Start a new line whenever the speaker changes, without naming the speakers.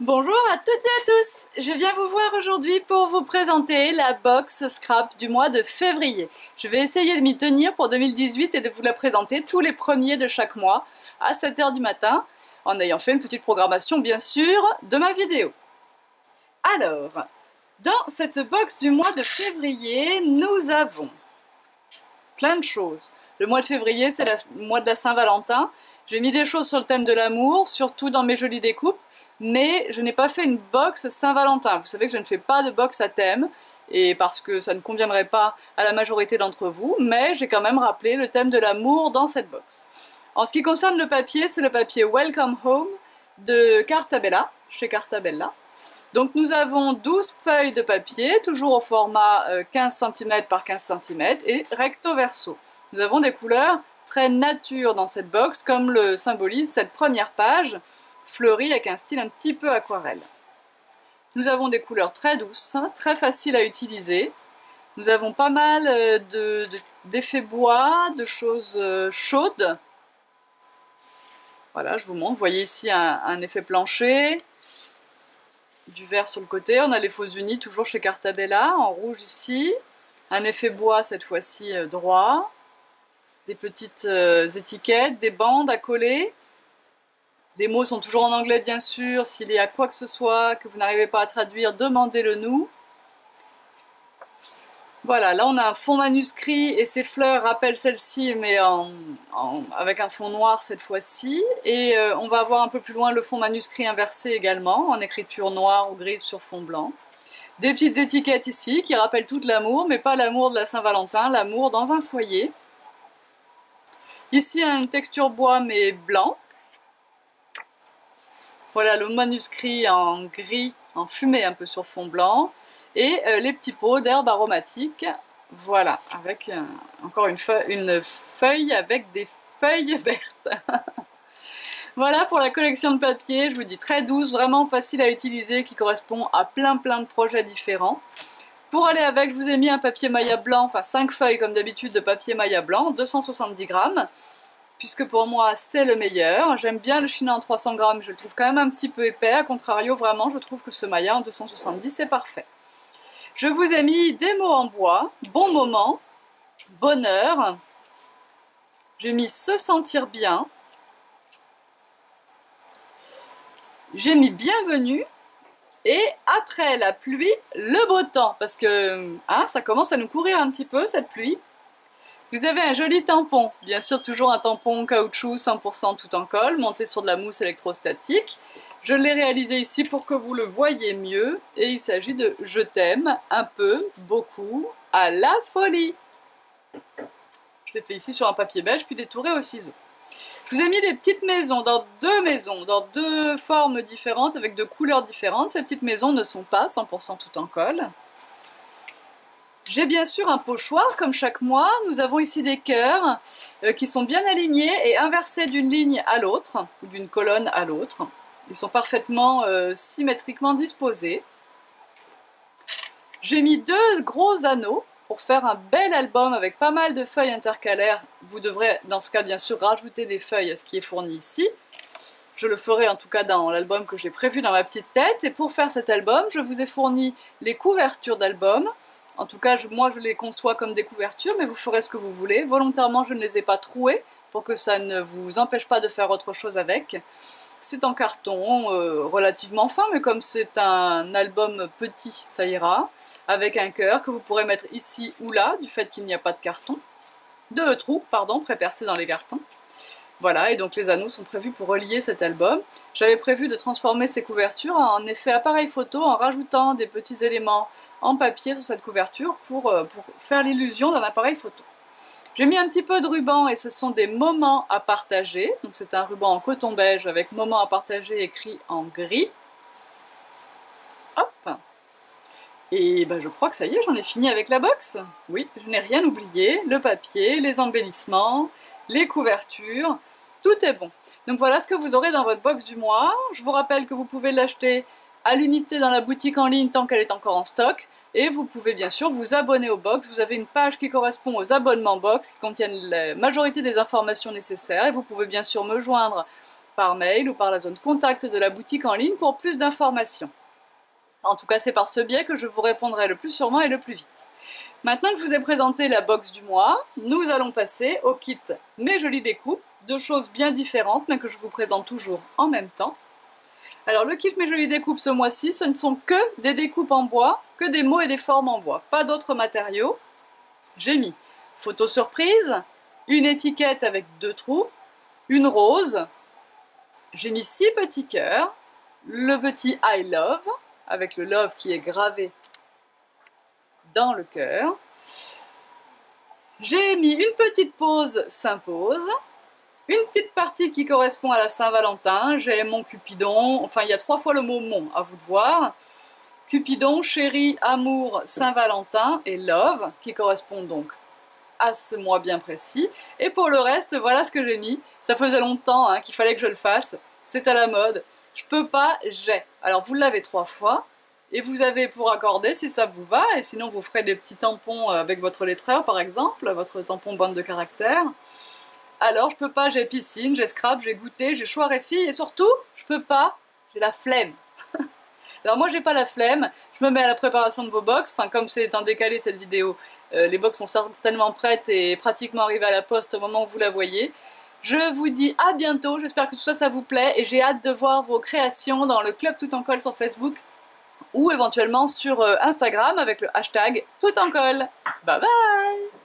Bonjour à toutes et à tous, je viens vous voir aujourd'hui pour vous présenter la box scrap du mois de février. Je vais essayer de m'y tenir pour 2018 et de vous la présenter tous les premiers de chaque mois à 7 h du matin, en ayant fait une petite programmation bien sûr de ma vidéo. Alors, dans cette box du mois de février, nous avons plein de choses. Le mois de février, c'est le mois de la Saint-Valentin. J'ai mis des choses sur le thème de l'amour, surtout dans mes jolies découpes. Mais je n'ai pas fait une box Saint-Valentin. Vous savez que je ne fais pas de box à thème, et parce que ça ne conviendrait pas à la majorité d'entre vous, mais j'ai quand même rappelé le thème de l'amour dans cette box. En ce qui concerne le papier, c'est le papier Welcome Home de Cartabella, chez Cartabella. Donc nous avons 12 feuilles de papier, toujours au format 15 cm par 15 cm et recto verso. Nous avons des couleurs très nature dans cette box, comme le symbolise cette première page, fleurie avec un style un petit peu aquarelle. Nous avons des couleurs très douces, très faciles à utiliser. Nous avons pas mal d'effets bois, de choses chaudes. Voilà, je vous montre. Vous voyez ici un effet plancher, du vert sur le côté. On a les faux unis, toujours chez Cartabella, en rouge ici. Un effet bois cette fois-ci droit. Des petites étiquettes, des bandes à coller. Les mots sont toujours en anglais bien sûr, s'il y a quoi que ce soit que vous n'arrivez pas à traduire, demandez-le nous. Voilà, là on a un fond manuscrit et ces fleurs rappellent celle-ci mais avec un fond noir cette fois-ci. Et on va avoir un peu plus loin le fond manuscrit inversé également, en écriture noire ou grise sur fond blanc. Des petites étiquettes ici qui rappellent tout l'amour, mais pas l'amour de la Saint-Valentin, l'amour dans un foyer. Ici une texture bois mais blanc. Voilà le manuscrit en gris, en fumée un peu sur fond blanc. Et les petits pots d'herbes aromatiques. Voilà, avec encore une feuille avec des feuilles vertes. Voilà pour la collection de papier, je vous dis très douce, vraiment facile à utiliser, qui correspond à plein de projets différents. Pour aller avec, je vous ai mis un papier Maya blanc, enfin 5 feuilles comme d'habitude de papier Maya blanc, 270 grammes. Puisque pour moi c'est le meilleur. J'aime bien le chinois en 300 grammes, je le trouve quand même un petit peu épais. A contrario, vraiment, je trouve que ce Maya en 270 c'est parfait. Je vous ai mis des mots en bois, bon moment, bonheur. J'ai mis se sentir bien. J'ai mis bienvenue. Et après la pluie, le beau temps. Parce que ça commence à nous courir un petit peu cette pluie. Vous avez un joli tampon, bien sûr toujours un tampon caoutchouc 100% tout en colle, monté sur de la mousse électrostatique. Je l'ai réalisé ici pour que vous le voyez mieux, et il s'agit de « Je t'aime un peu, beaucoup, à la folie ». Je l'ai fait ici sur un papier beige, puis détouré au ciseau. Je vous ai mis des petites maisons, dans deux formes différentes, avec deux couleurs différentes. Ces petites maisons ne sont pas 100% tout en colle. J'ai bien sûr un pochoir comme chaque mois. Nous avons ici des cœurs qui sont bien alignés et inversés d'une ligne à l'autre, ou d'une colonne à l'autre. Ils sont parfaitement symétriquement disposés. J'ai mis deux gros anneaux pour faire un bel album avec pas mal de feuilles intercalaires. Vous devrez dans ce cas bien sûr rajouter des feuilles à ce qui est fourni ici. Je le ferai en tout cas dans l'album que j'ai prévu dans ma petite tête. Et pour faire cet album, je vous ai fourni les couvertures d'album. En tout cas, moi je les conçois comme des couvertures, mais vous ferez ce que vous voulez. Volontairement, je ne les ai pas trouées pour que ça ne vous empêche pas de faire autre chose avec. C'est en carton, relativement fin, mais comme c'est un album petit, ça ira. Avec un cœur que vous pourrez mettre ici ou là, du fait qu'il n'y a pas de carton. De trous, pardon, prépercés dans les cartons. Voilà, et donc les anneaux sont prévus pour relier cet album. J'avais prévu de transformer ces couvertures en effet appareil photo en rajoutant des petits éléments en papier sur cette couverture pour faire l'illusion d'un appareil photo. J'ai mis un petit peu de ruban et ce sont des moments à partager. Donc c'est un ruban en coton beige avec moments à partager écrit en gris. Hop! Et ben, je crois que ça y est, j'en ai fini avec la box. Oui, je n'ai rien oublié. Le papier, les embellissements, les couvertures, tout est bon. Donc voilà ce que vous aurez dans votre box du mois. Je vous rappelle que vous pouvez l'acheter à l'unité dans la boutique en ligne tant qu'elle est encore en stock. Et vous pouvez bien sûr vous abonner aux box. Vous avez une page qui correspond aux abonnements box qui contiennent la majorité des informations nécessaires. Et vous pouvez bien sûr me joindre par mail ou par la zone contact de la boutique en ligne pour plus d'informations. En tout cas, c'est par ce biais que je vous répondrai le plus sûrement et le plus vite. Maintenant que je vous ai présenté la box du mois, nous allons passer au kit Mes Jolies Découpes, deux choses bien différentes mais que je vous présente toujours en même temps. Alors le kit Mes Jolies Découpes ce mois-ci, ce ne sont que des découpes en bois, que des mots et des formes en bois, pas d'autres matériaux. J'ai mis photo surprise, une étiquette avec 2 trous, une rose, j'ai mis 6 petits cœurs, le petit I love, avec le love qui est gravé dans le cœur. J'ai mis une petite pause s'impose, une petite partie qui correspond à la Saint-Valentin, j'ai mon Cupidon, enfin il y a 3 fois le mot mon, à vous de voir. Cupidon, chéri, amour, Saint-Valentin et love, qui correspondent donc à ce mois bien précis. Et pour le reste, voilà ce que j'ai mis. Ça faisait longtemps qu'il fallait que je le fasse, c'est à la mode. Je peux pas, j'ai. Alors vous l'avez 3 fois. Et vous avez pour accorder si ça vous va, et sinon vous ferez des petits tampons avec votre lettreur par exemple, votre tampon bande de caractères. Alors je peux pas, j'ai piscine, j'ai scrap, j'ai goûté, j'ai choix filles, et surtout, je peux pas, j'ai la flemme. Alors moi j'ai pas la flemme, je me mets à la préparation de vos box, enfin comme c'est en décalé cette vidéo, les box sont certainement prêtes et pratiquement arrivées à la poste au moment où vous la voyez. Je vous dis à bientôt, j'espère que tout ça, ça vous plaît, et j'ai hâte de voir vos créations dans le club Tout en Colle sur Facebook, ou éventuellement sur Instagram avec le hashtag Tout en Colle. Bye bye!